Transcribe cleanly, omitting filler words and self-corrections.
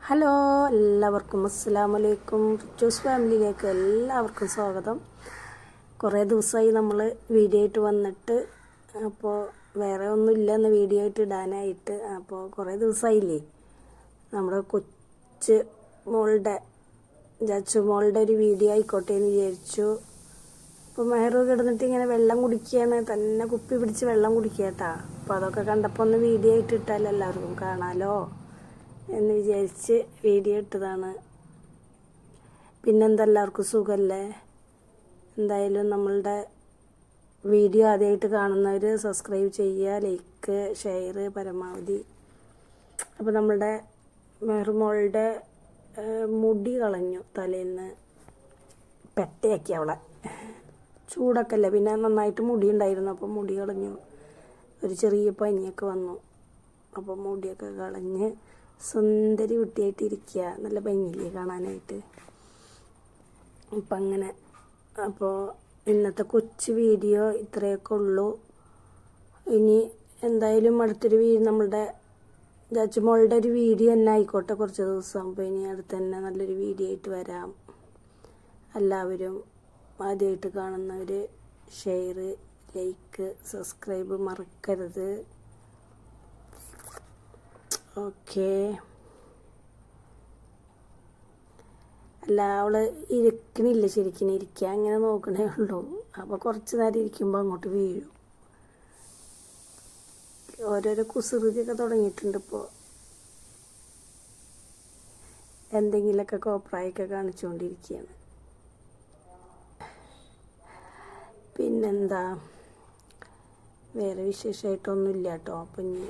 Hello, എല്ലാവർക്കും അസ്സലാമലൈക്കും. റിച്ചൂസ് ഫാമിലിയിലേക്ക് എല്ലാവർക്കും സ്വാഗതം. കുറേ ദിവസമായി നമ്മൾ വീഡിയോ ആയിട്ട് വന്നിട്ട്, അപ്പോൾ വേറെ ഒന്നുമില്ല എന്ന് വീഡിയോ ആയിട്ട് ഇടാനായിട്ട്. അപ്പോൾ കുറേ ദിവസമായില്ലേ നമ്മുടെ കൊച്ചു മോളുടെ ജാച്ചു മോളുടെ ഒരു വീഡിയോ ആയിക്കോട്ടെ എന്ന് വിചാരിച്ചു. അപ്പോൾ മെഹറു കിടന്നിട്ട് ഇങ്ങനെ വെള്ളം കുടിക്കുകയാണ്, തന്നെ കുപ്പി പിടിച്ച് വെള്ളം കുടിക്കുക കേട്ടാ. അപ്പോൾ അതൊക്കെ കണ്ടപ്പോൾ ഒന്ന് വീഡിയോ ആയിട്ട് ഇട്ടാൽ എല്ലാവർക്കും കാണാമല്ലോ എന്ന് വിചാരിച്ച് വീഡിയോ ഇട്ടതാണ്. പിന്നെന്താ, എല്ലാവർക്കും സുഖമല്ലേ? എന്തായാലും നമ്മളുടെ വീഡിയോ ആദ്യമായിട്ട് കാണുന്നവർ സബ്സ്ക്രൈബ് ചെയ്യുക, ലൈക്ക്, ഷെയർ പരമാവധി. അപ്പോൾ നമ്മളുടെ മെഹറുമോളുടെ മുടി കളഞ്ഞു, തലേയിൽ നിന്ന് പെട്ടയാക്കി അവളെ. ചൂടൊക്കെ അല്ലേ, പിന്നെ നന്നായിട്ട് മുടി ഉണ്ടായിരുന്നു. അപ്പോൾ മുടി കളഞ്ഞു, ഒരു ചെറിയ പനിയൊക്കെ വന്നു. അപ്പോൾ മുടിയൊക്കെ കളഞ്ഞ് സുന്ദരി കുട്ടിയായിട്ടിരിക്കുക, നല്ല ഭംഗിയില്ലേ കാണാനായിട്ട്. അപ്പം അങ്ങനെ, അപ്പോൾ ഇന്നത്തെ കൊച്ചു വീഡിയോ ഇത്രയൊക്കെ ഉള്ളൂ. ഇനി എന്തായാലും അടുത്തൊരു നമ്മളുടെ ജാച്ചുമോളുടെ ഒരു വീഡിയോ തന്നെ ആയിക്കോട്ടെ കുറച്ച് ദിവസം. അപ്പോൾ ഇനി അടുത്ത് തന്നെ നല്ലൊരു വീഡിയോ ആയിട്ട് വരാം. എല്ലാവരും ആദ്യമായിട്ട് കാണുന്നവർ ഷെയർ, ലൈക്ക്, സബ്സ്ക്രൈബ് മറക്കരുത്. ഓക്കെ. അല്ല, അവള് ഇരിക്കണില്ല, ശരിക്കും ഇരിക്കുക അങ്ങനെ നോക്കണേ ഉള്ളൂ. അപ്പോൾ കുറച്ച് നേരം ഇരിക്കുമ്പോൾ അങ്ങോട്ട് വീഴും. ഓരോരോ കുസൃതിയൊക്കെ തുടങ്ങിയിട്ടുണ്ട് ഇപ്പോൾ. എന്തെങ്കിലുമൊക്കെ കോപ്രായൊക്കെ കാണിച്ചുകൊണ്ടിരിക്കുകയാണ്. പിന്നെന്താ, വേറെ വിശേഷമായിട്ടൊന്നുമില്ല കേട്ടോ. അപ്പം ഇനി